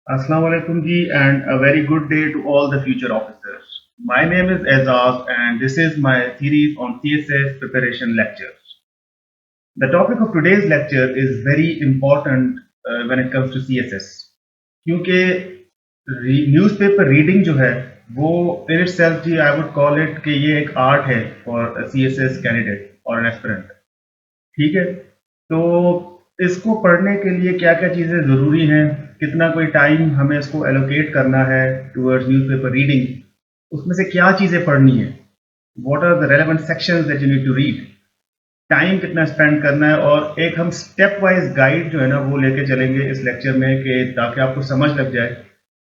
Assalamu alaikum ji and a very good day to all the future officers. My name is Azaz and this is my series on CSS preparation lectures. The topic of today's lecture is very important when it comes to CSS क्योंकि newspaper reading जो है वो in itself जी I would call it कि ये एक art है for CSS candidate और एन एस्पिरेंट। ठीक है, तो इसको पढ़ने के लिए क्या-क्या चीज़ें ज़रूरी हैं, कितना कोई टाइम हमें इसको एलोकेट करना है टुवर्ड्स न्यूज़पेपर रीडिंग, उसमें से क्या चीज़ें पढ़नी है, what are the relevant sections that you need to read, time कितना स्पेंड करना है और एक हम स्टेप वाइज़ गाइड जो है ना वो लेके चलेंगे इस लेक्चर में कि ताकि आपको समझ लग जाए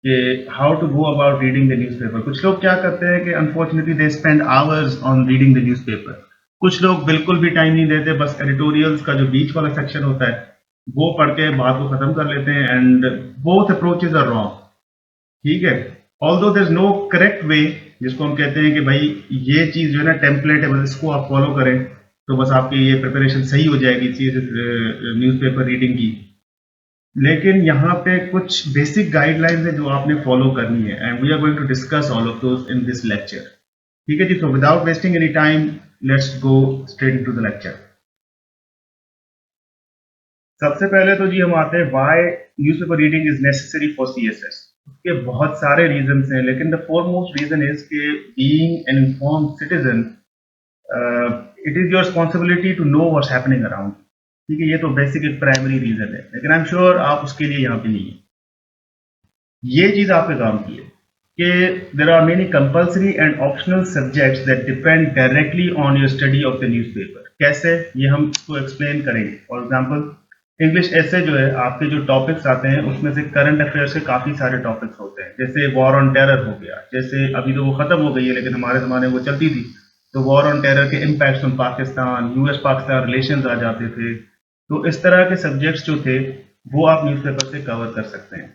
कि how to go about reading the newspaper. कुछ लोग क्या करते हैं कि unfortunately they spend hours on reading the newspaper. कुछ लोग बिल्कुल भी टाइम नहीं देते, बस एडिटोरियल्स का जो बीच वाला सेक्शन होता है वो पढ़ के बात को खत्म कर लेते हैं and both approaches are wrong. ठीक है, although there is no correct way जिसको हम कहते हैं कि भाई ये चीज जो है ना टेम्पलेट है, बस इसको आप फॉलो करें तो बस आपकी ये प्रिपरेशन सही हो जाएगी न्यूज़पेपर रीडिंग की। लेकिन यहाँ पे कुछ बेसिक गाइडलाइंस है जो आपने फॉलो करनी है and we are going to discuss all of those in this lecture. ठीक है जी, तो without wasting any time let's go straight into the lecture. सबसे पहले तो जी हम आते हैं why newspaper reading is necessary for CSS. उसके बहुत सारे रीजंस हैं लेकिन द फोरमोस्ट रीजन इज कि being an informed citizen it is your responsibility to know what's happening around. ठीक है, ये तो बेसिक एक प्राइमरी रीजन है, लेकिन आई एम श्योर आप उसके लिए यहाँ पे नहीं है। ये चीज आपके काम की है कि there are many compulsory and optional subjects that depend directly on your study of the newspaper. कैसे, ये हम इसको एक्सप्लेन करेंगे। फॉर एग्जांपल इंग्लिश ऐसे जो है आपके जो टॉपिक्स आते हैं उसमें से करंट अफेयर्स के काफी सारे टॉपिक्स होते हैं, जैसे वॉर ऑन टेरर हो गया, जैसे अभी तो वो खत्म हो गई है लेकिन हमारे जमाने में वो चलती थी, तो वॉर ऑन टेरर के impact on Pakistan, US Pakistan relations आ जाते थे। तो इस तरह के सब्जेक्ट्स जो थे वो आप न्यूज़पेपर से कवर कर सकते हैं।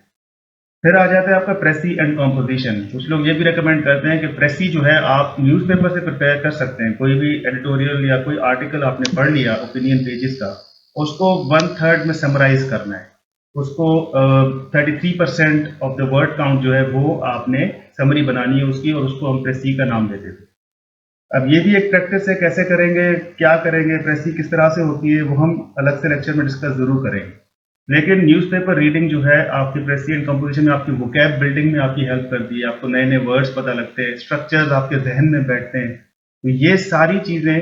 फिर आ जाता है आपका प्रेसी एंड कॉम्पोजिशन। कुछ लोग ये भी रेकमेंड करते हैं कि प्रेसी जो है आप न्यूज़पेपर से प्रिपेयर कर सकते हैं। कोई भी एडिटोरियल या कोई आर्टिकल आपने पढ़ लिया ओपिनियन पेजेस का, उसको 1/3 में समराइज करना है, उसको 33% ऑफ द वर्ड काउंट जो है वो आपने समरी बनानी है उसकी, और उसको हम प्रेसी का नाम देते थे। अब ये भी एक प्रैक्टिस है, कैसे करेंगे, क्या करेंगे, प्रेसी किस तरह से होती है, वो हम अलग से लेक्चर में डिस्कस जरूर करेंगे। लेकिन न्यूज़पेपर रीडिंग जो है आपकी प्रेसी एंड कंपोजिशन में, आपकी वोकैब बिल्डिंग में आपकी हेल्प करती है, आपको नए नए वर्ड्स पता लगते हैं, स्ट्रक्चर्स आपके जहन में बैठते हैं। तो ये सारी चीजें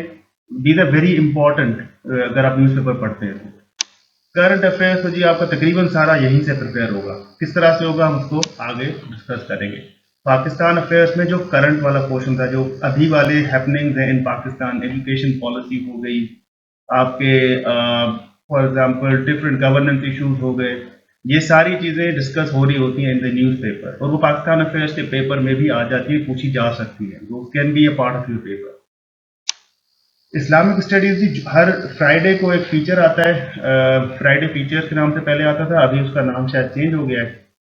दीज आर वेरी इंपॉर्टेंट अगर आप न्यूज़पेपर पढ़ते हैं। करंट अफेयर्स तो जी आपका तकरीबन सारा यहीं से प्रिपेयर होगा। किस तरह से होगा हम उसको आगे डिस्कस करेंगे। पाकिस्तान अफेयर्स में जो करंट वाला पोर्शन था, जो अभी वाले हैपनिंग्स हैं इन पाकिस्तान, एजुकेशन पॉलिसी हो गई आपके, for example different governance issues हो गए, ये सारी चीजें डिस्कस हो रही होती हैं इन द न्यूज़पेपर, और वो पाकिस्तान अफेयर्स के पेपर में भी आ जाती है, पूछी जा सकती है, वो can be a part of your paper. Islamic studies भी हर फ्राइडे को एक फीचर आता है, फ्राइडे फीचर्स के नाम से पहले आता था, अभी उसका नाम शायद चेंज हो गया है,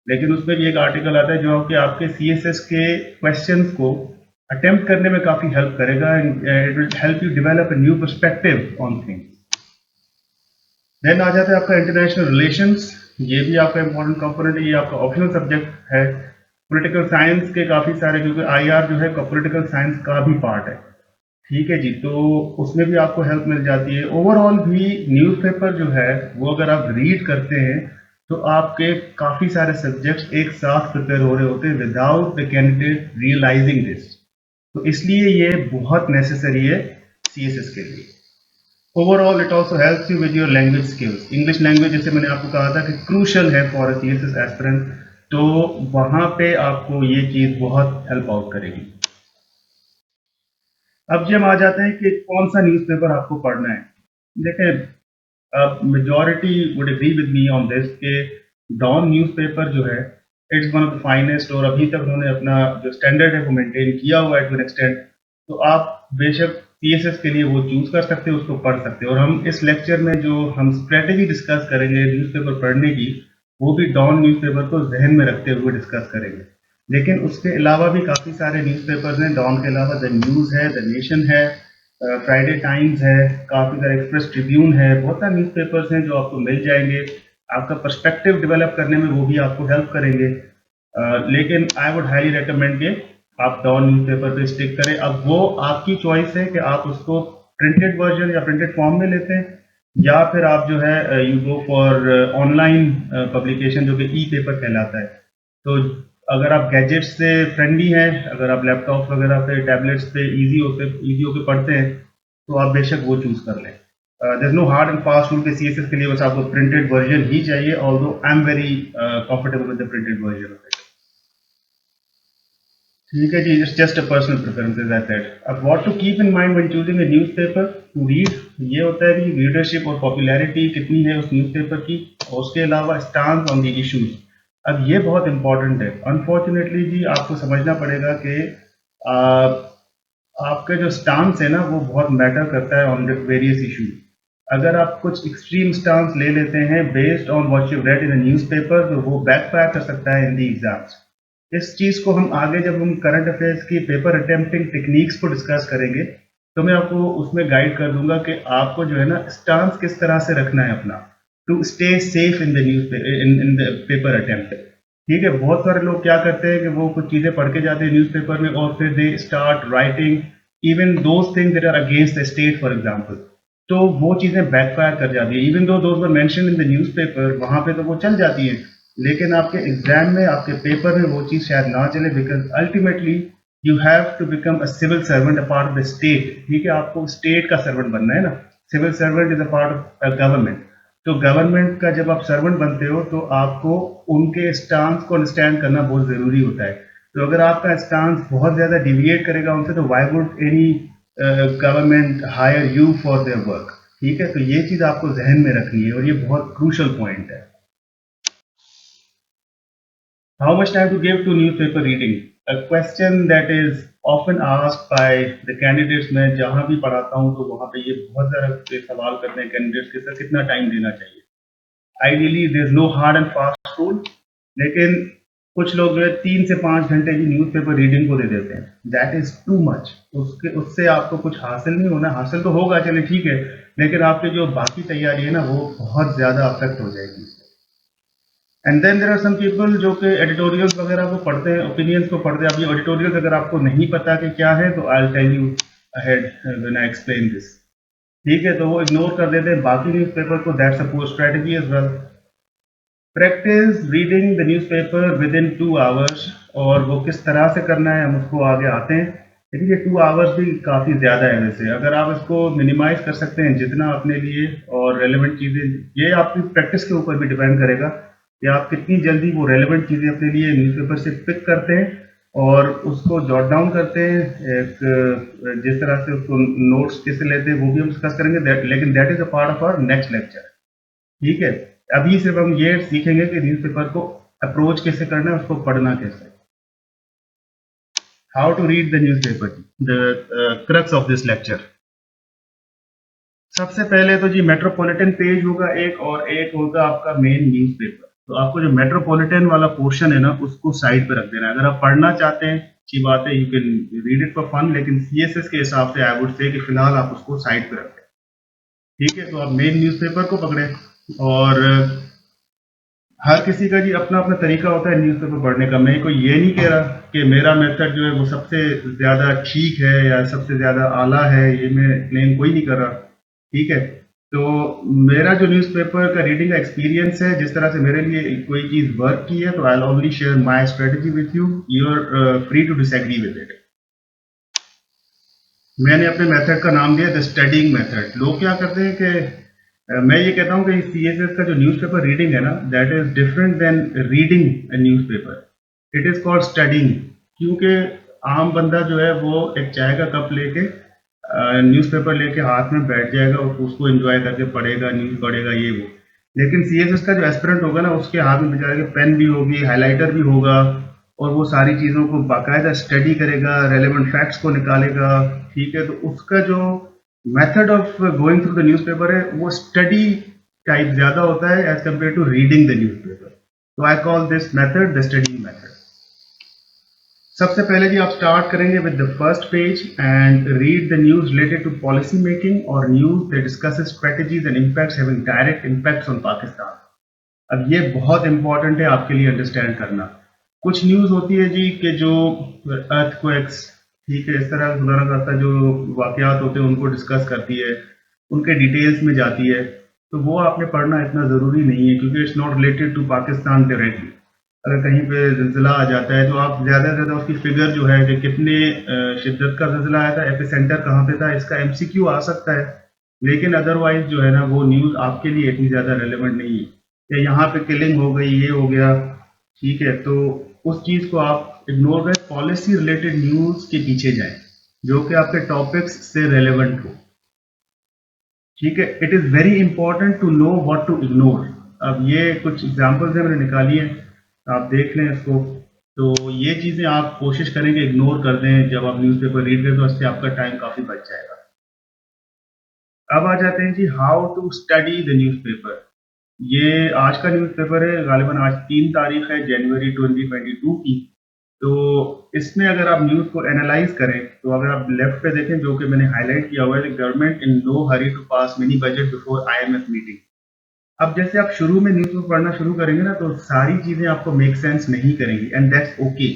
लेकिन उसमें भी एक आर्टिकल आता है जो कि आपके सीएसएस के क्वेश्चंस को अटेम्प्ट करने में काफी हेल्प करेगा and it will help you develop a new perspective on things. Then आ जाता है आपका इंटरनेशनल रिलेशंस। ये भी आपका इंपॉर्टेंट कंपोनेंट है, ये आपका ऑप्शनल सब्जेक्ट है। पॉलिटिकल साइंस के काफी सारे, क्योंकि आईआर जो है पॉलिटिकल साइंस का भी पार्ट है। ठीक है जी, तो उसमें भी आपको हेल्प मिल जाती है। ओवरऑल भी न्यूज़पेपर जो है वो अगर आप रीड करते हैं तो आपके काफ़ी सारे सब्जेक्ट्स एक साथ प्रिपेयर हो रहे होते हैं without the candidate realising this. तो इसलिए ये बहुत नेसेसरी है सीएसएस के लिए। Overall it also helps you with your language skills. English language, जैसे मैंने आपको कहा था कि क्रूशल है फॉर अ सीएसएस एस्पिरेंट, तो वहां पे आपको ये चीज़ बहुत हेल्प आउट करेगी। अब जी हम आ जाते हैं कि कौन सा न्यूज़पेपर आपको पढ़ना है। देखें, majority would agree with me on this के डॉन न्यूज़पेपर जो है it's one of the finest, और अभी तक उन्होंने अपना जो स्टैंडर्ड है वो मेंटेन किया हुआ है टू एन एक्सटेंट। तो आप बेशक सीएसएस के लिए वो चूज कर सकते हैं, उसको पढ़ सकते हैं। और हम इस लेक्चर में जो हम स्ट्रेटेजी डिस्कस करेंगे न्यूज़पेपर पढ़ने की, वो भी डॉन न्यूज़पेपर को जहन में रखते हुए डिस्कस करेंगे। लेकिन उसके अलावा भी काफ़ी सारे न्यूज़पेपर्स हैं डॉन के अलावा। द न्यूज़ है, द नेशन है, फ्राइडे टाइम्स है, काफ़ी सारे एक्सप्रेस ट्रिब्यून है, बहुत सारे न्यूज़पेपर्स हैं जो आपको मिल जाएंगे। आपका पर्सपेक्टिव डेवलप करने में वो भी आपको हेल्प करेंगे। लेकिन आई वुड हाईली रिकमेंड कि आप डॉन न्यूज़पेपर पे स्टिक करें। अब वो आपकी चॉइस है कि आप उसको प्रिंटेड वर्जन या प्रिंटेड फॉर्म में लेते हैं, या फिर आप जो है you go for online publication जो कि ई पेपर कहलाता है। तो अगर आप गैजेट्स से फ्रेंडली हैं, अगर आप लैपटॉप वगैरह पे टैबलेट्स पे इजी होके पढ़ते हैं, तो आप बेशक वो चूज कर लें। There is no hard and fast rule के सीएसएस के लिए बस आपको प्रिंटेड वर्जन ही चाहिए, although I am very comfortable with the printed version of it. ठीक है जी, it's just a personal preference as I said. अब what to keep in mind when choosing a newspaper to read, ये होता है कि रीडरशिप और popularity कितनी है उस न्यूज़पेपर की, और उसके अलावा स्टांस ऑन द इश्यूज। अब ये बहुत इंपॉर्टेंट है। अनफॉर्चुनेटली जी आपको समझना पड़ेगा कि आपका जो स्टांस है ना वो बहुत मैटर करता है ऑन वेरियस इशूज। अगर आप कुछ एक्सट्रीम स्टांस ले लेते हैं based on what you read in the newspaper, तो वो बैकफायर कर सकता है इन द एग्जाम्स। इस चीज को हम आगे जब हम करंट अफेयर्स की पेपर अटेम्प्टिंग टेक्निक्स को डिस्कस करेंगे, तो मैं आपको उसमें गाइड कर दूंगा कि आपको जो है ना स्टांस किस तरह से रखना है अपना, to stay safe in the news in the paper attempt. ठीक है, बहुत सारे लोग क्या करते हैं कि वो कुछ चीजें पढ़ के जाते हैं न्यूज़पेपर में और फिर they start writing even those things that are against the state for example. तो वो चीजें बैकफायर कर जाती है। Even though those were mentioned in the newspaper, वहां पे तो वो चल जाती है, लेकिन आपके एग्जाम में, आपके पेपर में वो चीज शायद ना चले, because ultimately you have to become a civil servant, a part of the state. ठीक है, आपको स्टेट का सर्वेंट बनना है ना। Civil servant is a part of government. तो गवर्नमेंट का जब आप सर्वेंट बनते हो तो आपको उनके स्टांस को अंडरस्टैंड करना बहुत जरूरी होता है। तो अगर आपका स्टांस बहुत ज्यादा डिविएट करेगा उनसे, तो why would any government hire you for their work. ठीक है, तो ये चीज आपको जहन में रखनी है और ये बहुत क्रूशल पॉइंट है। How much time to give to newspaper reading? A question that is often asked by the candidates। मैं जहाँ भी पढ़ाता हूँ तो वहाँ पे ये बहुत ज़्यादा सवाल करते हैं कैंडिडेट्स के, सर कितना टाइम देना चाहिए। Ideally there is no hard and fast rule, लेकिन कुछ लोग जो है 3 से 5 घंटे की न्यूज़पेपर रीडिंग को दे देते हैं। That is too much. उससे आपको कुछ हासिल नहीं होना। हासिल तो होगा, चले ठीक है, लेकिन आपकी जो बाकी तैयारी है ना वो बहुत ज़्यादा अफेक्ट हो जाएगी। And then there are some people जो कि एडिटोरियल्स वगैरह को पढ़ते हैं, ओपिनियंस को पढ़ते हैं। अब ये एडिटोरियल्स अगर आपको नहीं पता कि क्या है, तो I will tell you ahead when I explain this. ठीक है, तो वो इग्नोर कर देते हैं बाकी न्यूज़पेपर को। That's a poor strategy as well. Practice reading the newspaper within 2 hours, और वो किस तरह से करना है हम उसको आगे आते हैं। लेकिन ये 2 आवर्स भी काफ़ी ज़्यादा है वैसे। अगर आप इसको मिनिमाइज कर सकते हैं जितना अपने लिए, और रेलेवेंट चीज़ें, ये आपकी प्रैक्टिस के ऊपर भी डिपेंड करेगा कि आप कितनी जल्दी वो रेलेवेंट चीज़ें अपने लिए न्यूज़पेपर से पिक करते हैं और उसको जॉट डाउन करते हैं। एक जिस तरह से उसको नोट्स कैसे लेते हैं वो भी हम डिस्कस करेंगे, लेकिन that is a part of our next lecture. ठीक है, अभी सिर्फ हम ये सीखेंगे कि न्यूज़पेपर को अप्रोच कैसे करना है, उसको पढ़ना कैसे। How to read the newspaper, the crux of this lecture. सबसे पहले तो जी मेट्रोपॉलिटन पेज होगा एक, और एक होगा आपका मेन न्यूज़पेपर। तो आपको जो मेट्रोपॉलिटन वाला पोर्शन है ना उसको साइड पे रख देना है। अगर आप पढ़ना चाहते हैं अच्छी बात है, you can read it for fun, लेकिन सीएसएस के हिसाब से आई वुड से कि फिलहाल आप उसको साइड पे रख दें। ठीक है, तो आप मेन न्यूज़पेपर को पकड़े, और हर किसी का जी अपना अपना तरीका होता है न्यूज़पेपर पढ़ने का। मैं कोई ये नहीं कह रहा कि मेरा मेथड जो है वो सबसे ज़्यादा ठीक है या सबसे ज़्यादा आला है, ये मैं क्लेम कोई नहीं कर रहा। ठीक है, तो मेरा जो न्यूज़पेपर का रीडिंग का एक्सपीरियंस है, जिस तरह से मेरे लिए कोई चीज़ वर्क की है, तो I will only share my strategy with you. You are free to disagree with it. मैंने अपने मेथड का नाम दिया द स्टडीइंग मेथड। लोग क्या करते हैं कि मैं ये कहता हूँ कि सीएसएस का जो न्यूज़पेपर रीडिंग है ना, that is different than reading a newspaper. It is called studying. क्योंकि आम बंदा जो है वो एक चाय का कप लेके न्यूज़पेपर लेके हाथ में बैठ जाएगा और उसको एंजॉय करके पढ़ेगा, न्यूज़ पढ़ेगा, ये वो। लेकिन सीएसएस का जो एस्पिरेंट होगा ना, उसके हाथ में बेचारे के पेन भी होगी, हाइलाइटर भी होगा, और वो सारी चीज़ों को बाकायदा स्टडी करेगा, रेलेवेंट फैक्ट्स को निकालेगा। ठीक है, तो उसका जो method of going through the newspaper है वो स्टडी टाइप ज़्यादा होता है as compare to reading the newspaper. तो I call this method the study method. सबसे पहले जी आप स्टार्ट करेंगे with the first page and read the news related to policy making और news that discusses strategies and impacts having direct impacts on Pakistan. अब ये बहुत इंपॉर्टेंट है आपके लिए अंडरस्टैंड करना। कुछ न्यूज़ होती है जी कि जो अर्थक्वेक्स, ठीक है, इस तरह खुदा न खास्ता जो वाकयात होते हैं उनको डिस्कस करती है, उनके डिटेल्स में जाती है, तो वो आपने पढ़ना इतना ज़रूरी नहीं है क्योंकि it's not related to Pakistan directly. अगर कहीं पे ज़िलज़िला आ जाता है तो आप ज़्यादा से ज़्यादा उसकी फिगर जो है कि कितने शिद्दत का ज़िलज़िला आया था, एपिसेंटर कहाँ पे था, इसका एमसीक्यू आ सकता है, लेकिन अदरवाइज जो है ना वो न्यूज़ आपके लिए इतनी ज़्यादा रेलेवेंट नहीं है। या यहाँ पे किलिंग हो गई, ये हो गया, ठीक है, तो उस चीज़ को आप इग्नोर करें, पॉलिसी रिलेटेड न्यूज़ के पीछे जाएं जो कि आपके टॉपिक्स से रेलेवेंट हो। ठीक है, it is very important to know what to ignore. अब ये कुछ एग्जांपल्स हैं, मैंने निकाली है, आप देख लें इसको। तो ये चीज़ें आप कोशिश करें कि इग्नोर कर दें जब आप न्यूज़पेपर रीड करें, तो इससे आपका टाइम काफ़ी बच जाएगा। अब आ जाते हैं जी how to study the newspaper. ये आज का न्यूज़पेपर है, गालिबन आज 3 तारीख है जनवरी 2022 की। तो इसमें अगर आप न्यूज़ को एनालाइज करें तो अगर आप लेफ्ट पे देखें जो कि मैंने हाईलाइट किया हुआ है, government in no hurry to pass mini budget before IMF meeting. अब जैसे आप शुरू में न्यूज़ को पढ़ना शुरू करेंगे ना तो सारी चीज़ें आपको मेक सेंस नहीं करेंगी, एंड दैट्स ओके।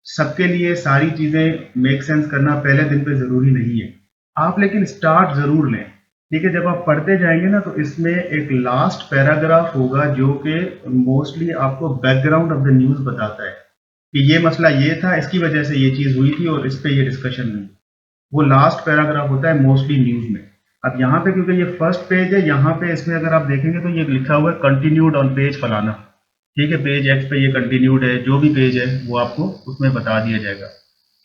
सबके लिए सारी चीज़ें मेक सेंस करना पहले दिन पे ज़रूरी नहीं है। आप लेकिन स्टार्ट ज़रूर लें, ठीक है। जब आप पढ़ते जाएंगे ना तो इसमें एक लास्ट पैराग्राफ होगा जो कि मोस्टली आपको बैकग्राउंड ऑफ द न्यूज़ बताता है कि ये मसला ये था, इसकी वजह से ये चीज़ हुई थी और इस पे ये डिस्कशन हुई। वो लास्ट पैराग्राफ होता है मोस्टली न्यूज़ में। अब यहाँ पे क्योंकि ये फर्स्ट पेज है, यहाँ पे इसमें अगर आप देखेंगे तो ये लिखा हुआ है कंटिन्यूड ऑन पेज फलाना, ठीक है, पेज एक्स पे ये कंटिन्यूड है, जो भी पेज है वो आपको उसमें बता दिया जाएगा।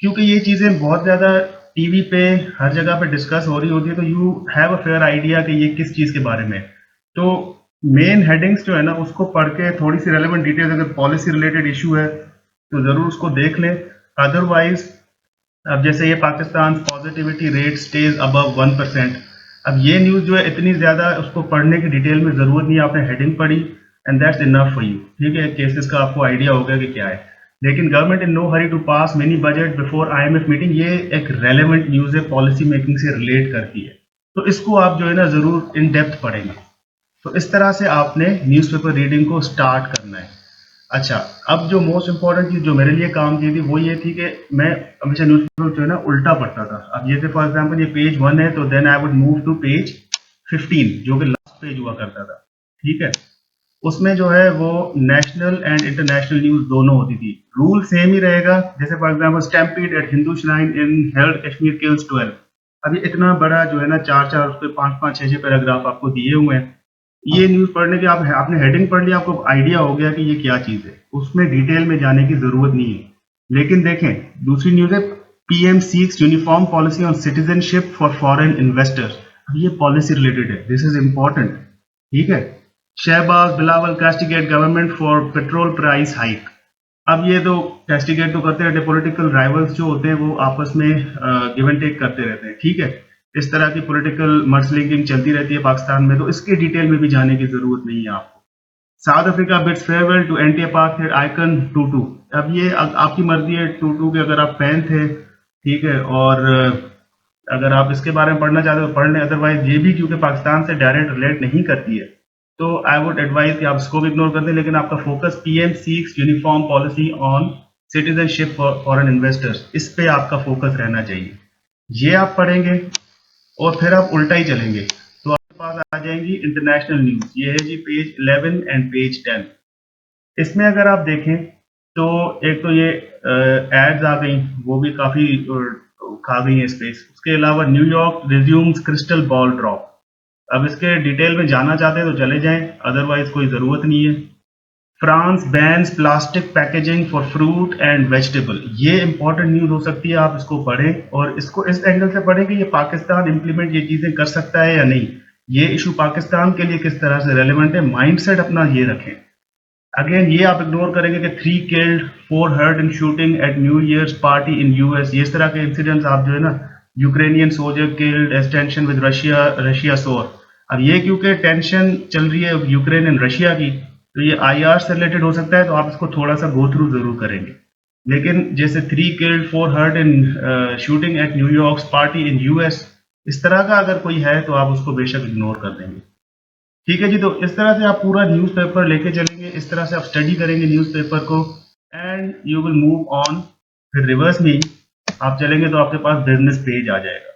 क्योंकि ये चीज़ें बहुत ज़्यादा टीवी पे हर जगह पे डिस्कस हो रही होती है, तो you have a fair idea कि ये किस चीज़ के बारे में है। तो मेन हेडिंग्स जो है ना उसको पढ़ के थोड़ी सी रेलेवेंट डिटेल्स, अगर पॉलिसी रिलेटेड इशू है तो ज़रूर उसको देख लें। अदरवाइज अब जैसे ये Pakistan positivity rate stage above 1%। अब ये न्यूज़ जो है इतनी ज़्यादा उसको पढ़ने की डिटेल में ज़रूरत नहीं है, आपने हेडिंग पढ़ी and that's enough for you, ठीक है, केसेस का आपको आइडिया हो गया कि क्या है। लेकिन government in no hurry to pass mini budget before IMF meeting, ये एक रेलेवेंट न्यूज़ है, पॉलिसी मेकिंग से रिलेट करती है, तो इसको आप जो है ना ज़रूर इन डेप्थ पढ़ेंगे। तो इस तरह से आपने न्यूज़पेपर रीडिंग को स्टार्ट करना है। अच्छा, अब जो मोस्ट इंपॉर्टेंट चीज़ जो मेरे लिए काम की थी वो ये थी कि मैं हमेशा न्यूज़पेपर जो है ना उल्टा पढ़ता था। अब ये थे फॉर एग्जांपल ये पेज 1 है तो then I would move to page 15 जो कि लास्ट पेज हुआ करता था, ठीक है। उसमें जो है वो नेशनल एंड इंटरनेशनल न्यूज़ दोनों होती थी। रूल सेम ही रहेगा, जैसे for example stampede at Hindu shrine in held Kashmir kills 12। अब ये इतना बड़ा जो है ना 4-4 उस पे 5-5 6-6 पैराग्राफ आपको दिए हुए हैं। ये न्यूज़ पढ़ने के आप आपने हेडिंग पढ़ लिया, आपको आइडिया हो गया कि ये क्या चीज़ है, उसमें डिटेल में जाने की ज़रूरत नहीं है। लेकिन देखें दूसरी न्यूज़ है PM seeks uniform policy on citizenship for foreign investors. अब ये पॉलिसी रिलेटेड है, दिस इज इंपॉर्टेंट, ठीक है। Shehbaz Bilawal castigate government for petrol price hike. अब ये तो कैस्टिगेट तो करते रहते, पॉलिटिकल राइवल्स जो होते हैं वो आपस में गिव एंड टेक करते रहते हैं, ठीक है। इस तरह की पॉलिटिकल मडस्लिंगिंग चलती रहती है पाकिस्तान में, तो इसके डिटेल में भी जाने की जरूरत नहीं है आपको। South Africa bids farewell to anti apartheid icon Tutu. अब ये आपकी मर्जी है, टूटू के अगर आप फैन थे, ठीक है, और अगर आप इसके बारे में पढ़ना चाहते हो पढ़ लें, अदरवाइज ये भी क्योंकि पाकिस्तान से डायरेक्ट रिलेट नहीं करती है तो आई वुड एडवाइज कि आप इसको भी इग्नोर कर दें। लेकिन आपका focus PM seeks uniform policy on citizenship for foreign investors, इस पे आपका फोकस रहना चाहिए। ये आप पढ़ेंगे और फिर आप उल्टा ही चलेंगे तो आपके पास आ जाएंगी इंटरनेशनल न्यूज। ये है जी पेज 11 एंड पेज 10। इसमें अगर आप देखें तो एक तो ये एड्स आ गई, वो भी काफी खा गई है स्पेस। उसके अलावा New York resumes crystal ball drop. अब इसके डिटेल में जाना चाहते हैं तो चले जाएं, अदरवाइज कोई जरूरत नहीं है। France bans plastic packaging for fruit and vegetable. ये इंपॉर्टेंट न्यूज हो सकती है, आप इसको पढ़ें और इसको इस एंगल से पढ़ें कि ये पाकिस्तान इंप्लीमेंट ये चीजें कर सकता है या नहीं, ये इशू पाकिस्तान के लिए किस तरह से रेलेवेंट है, माइंडसेट अपना ये रखें। अगेन ये आप इग्नोर करेंगे कि 3 killed 4 hurt in shooting at New Year's party in US. ये इस तरह के इंसिडेंट्स आप जो है ना, Ukrainian soldier killed as tension with Russia soar. अब ये क्योंकि टेंशन चल रही है यूक्रेन एंड रशिया की, तो ये आईआर से रिलेटेड हो सकता है, तो आप इसको थोड़ा सा गो थ्रू जरूर करेंगे। लेकिन जैसे 3 killed 4 hurt in shooting at New York party in US, इस तरह का अगर कोई है तो आप उसको बेशक इग्नोर कर देंगे, ठीक है जी। तो इस तरह से आप पूरा न्यूज़पेपर लेके चलेंगे, इस तरह से आप स्टडी करेंगे न्यूज़पेपर को, and you will move on. फिर रिवर्स में ही आप चलेंगे तो आपके पास बिजनेस पेज आ जाएगा।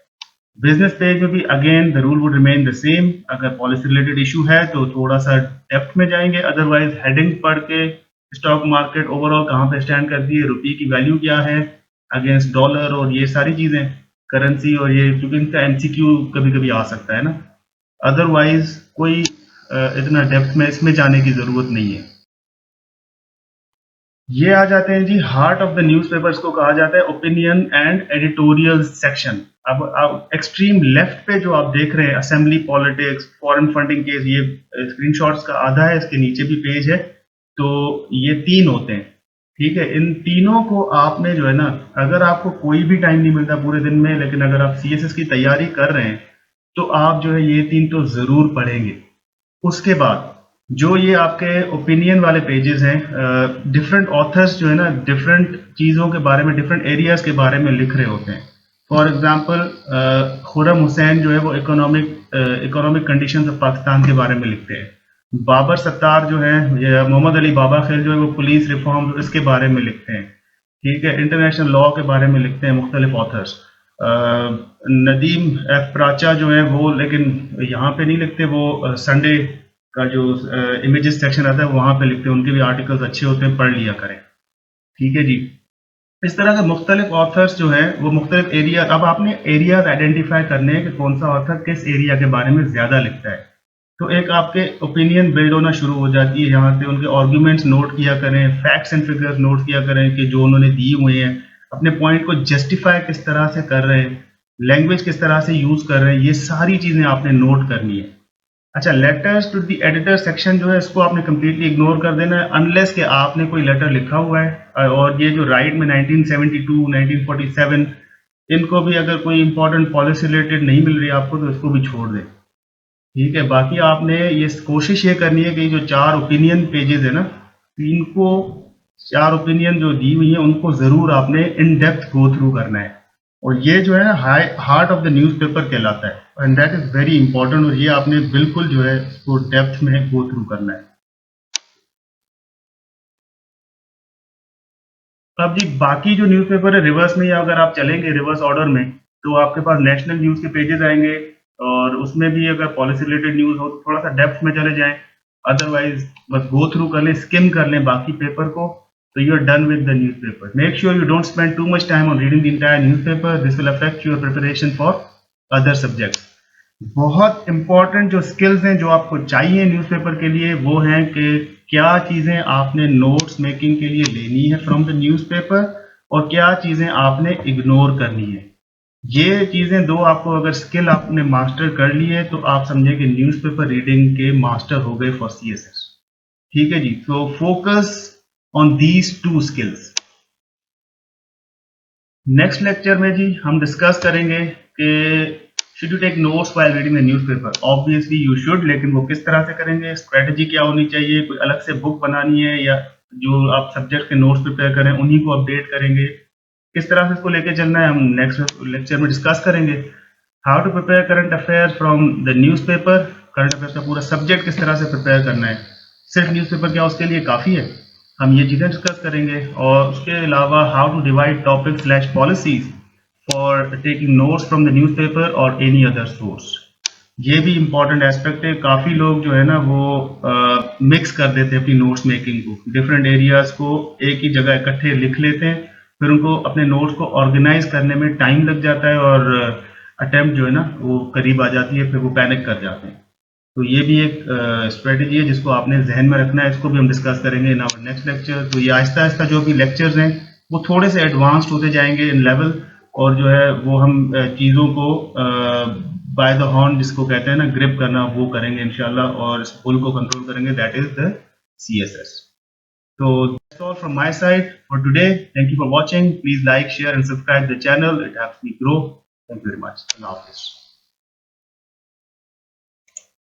बिजनेस पेज में भी again the rule would remain the same. अगर पॉलिसी रिलेटेड इशू है तो थोड़ा सा डेप्थ में जाएंगे, अदरवाइज हेडिंग पढ़ के स्टॉक मार्केट ओवरऑल कहाँ पे स्टैंड करती है, रुपये की वैल्यू क्या है अगेंस्ट डॉलर, और ये सारी चीजें, करेंसी, और ये क्योंकि इनका एमसीक्यू कभी कभी आ सकता है ना। अदरवाइज कोई इतना डेप्थ में इसमें जाने की जरूरत नहीं है। ये आ जाते हैं जी हार्ट ऑफ द न्यूज़पेपर्स को कहा जाता है ओपिनियन एंड एडिटोरियल सेक्शन। अब एक्सट्रीम लेफ्ट पे जो आप देख रहे हैं assembly politics, foreign funding case, ये स्क्रीनशॉट्स का आधा है, इसके नीचे भी पेज है। तो ये 3 होते हैं, ठीक है। इन तीनों को आपने जो है ना, अगर आपको कोई भी टाइम नहीं मिलता पूरे दिन में, लेकिन अगर आप सीएसएस की तैयारी कर रहे हैं तो आप जो है ये 3 तो जरूर पढ़ेंगे। उसके बाद जो ये आपके ओपिनियन वाले पेजेस हैं, डिफरेंट ऑथर्स जो है ना डिफरेंट चीज़ों के बारे में, डिफरेंट एरियाज के बारे में लिख रहे होते हैं। फॉर एग्जांपल खुर्रम हुसैन जो है वो इकोनॉमिक कंडीशंस ऑफ पाकिस्तान के बारे में लिखते हैं। बाबर सत्तार जो है, मोहम्मद अली बाबा खेल जो है वो पुलिस रिफॉर्म इसके बारे में लिखते हैं, ठीक है। इंटरनेशनल लॉ के बारे में लिखते हैं मुख्तलिफ ऑथर्स। नदीम एफ प्राचा जो है वो, लेकिन यहाँ पे नहीं लिखते, वो संडे का जो इमेजेस सेक्शन आता है वहां पे लिखते हैं, उनके भी आर्टिकल्स अच्छे होते हैं, पढ़ लिया करें, ठीक है जी। इस तरह के मुख्तलिफ ऑथर्स जो हैं वो मुख्तलिफ एरिया, अब आपने एरियाज आइडेंटिफाई करने हैं कि कौन सा ऑथर किस एरिया के बारे में ज्यादा लिखता है। तो एक आपके ओपिनियन बिल्ड होना शुरू हो जाती है, यहाँ से उनके आर्ग्यूमेंट्स नोट किया करें, फैक्ट्स एंड फिगर्स नोट किया करें कि जो उन्होंने दिए हुए हैं, अपने पॉइंट को जस्टिफाई किस तरह से कर रहे हैं, लैंग्वेज किस तरह से यूज कर रहे हैं, ये सारी चीजें आपने नोट करनी है। अच्छा, letters to the editor section जो है इसको आपने कंप्लीटली इग्नोर कर देना है, अनलेस कि आपने कोई लेटर लिखा हुआ है। और ये जो राइट में 1972, 1947, इनको भी अगर कोई इंपॉर्टेंट पॉलिसी रिलेटेड नहीं मिल रही आपको तो इसको भी छोड़ दें, ठीक है। बाकी आपने ये कोशिश ये करनी है कि जो 4 ओपिनियन पेजेस है ना, इनको 4 ओपिनियन जो दी हुई है उनको जरूर आपने इन डेप्थ गो थ्रू करना है। और ये जो है high heart of the newspaper कहलाता है, and that is very important. और ये आपने बिल्कुल जो है इसको डेप्थ में गो थ्रू करना है। अब जी बाकी जो न्यूज़पेपर है रिवर्स में, या अगर आप चलेंगे रिवर्स ऑर्डर में तो आपके पास नेशनल न्यूज़ के पेजेस आएंगे, और उसमें भी अगर पॉलिसी रिलेटेड न्यूज़ हो तो थोड़ा सा डेप्थ में चले जाएं, अदरवाइज बस गो थ्रू कर लें, स्किम कर लें बाकी पेपर को, तो you are done with the newspaper. Make sure you don't spend too much time on reading the entire newspaper, this will affect your preparation for other subjects. बहुत important जो skills हैं जो आपको चाहिए न्यूज़पेपर के लिए वो हैं कि क्या चीज़ें आपने नोट्स मेकिंग के लिए लेनी है फ्रॉम द न्यूज़पेपर, और क्या चीज़ें आपने इग्नोर करनी है। ये चीज़ें दो आपको अगर स्किल आपने मास्टर कर ली है तो आप समझे कि न्यूज़पेपर रीडिंग के मास्टर हो गए फॉर सीएसएस, ठीक है जी। तो focus on these 2 skills. Next lecture में जी हम डिस्कस करेंगे कि should you take notes while reading the newspaper. Obviously you should, लेकिन वो किस तरह से करेंगे, स्ट्रेटजी क्या होनी चाहिए, कोई अलग से बुक बनानी है, या जो आप सब्जेक्ट के नोट्स प्रिपेयर करें उन्हीं को अपडेट करेंगे, किस तरह से इसको लेके चलना है हम नेक्स्ट लेक्चर में डिस्कस करेंगे। How to prepare current affair from the newspaper, current affair का पूरा सब्जेक्ट किस तरह से प्रिपेयर करना है, सिर्फ न्यूज़पेपर क्या उसके लिए काफ़ी है, हम ये चीज़ें डिस्कस करेंगे। और उसके अलावा how to divide topic slash policies for taking notes from the newspaper और एनी अदर सोर्स। ये भी इंपॉर्टेंट एस्पेक्ट है। काफ़ी लोग जो है ना वो मिक्स कर देते हैं अपनी नोट्स मेकिंग को, डिफरेंट एरियाज को एक ही जगह इकट्ठे लिख लेते हैं, फिर उनको अपने नोट्स को ऑर्गेनाइज करने में टाइम लग जाता है, और अटेम्प्ट जो है ना वो करीब आ जाती है, फिर वो पैनिक कर जाते हैं। तो ये भी एक स्ट्रेटेजी है जिसको आपने जहन में रखना है, इसको भी हम डिस्कस करेंगे इन आवर नेक्स्ट लेक्चर। तो ये आहिस्ता आहिस्ता जो भी लेक्चर्स हैं वो थोड़े से एडवांस्ड होते जाएंगे इन लेवल, और जो है वो हम चीज़ों को बाय द हॉर्न जिसको कहते हैं ना ग्रिप करना, वो करेंगे इंशाल्लाह, और इस पुल को कंट्रोल करेंगे, that is the CSS. So that's all from my side for today. Thank you for watching. Please like, share and subscribe the channel. It helps me grow. Thank you very much. Allah Hafiz.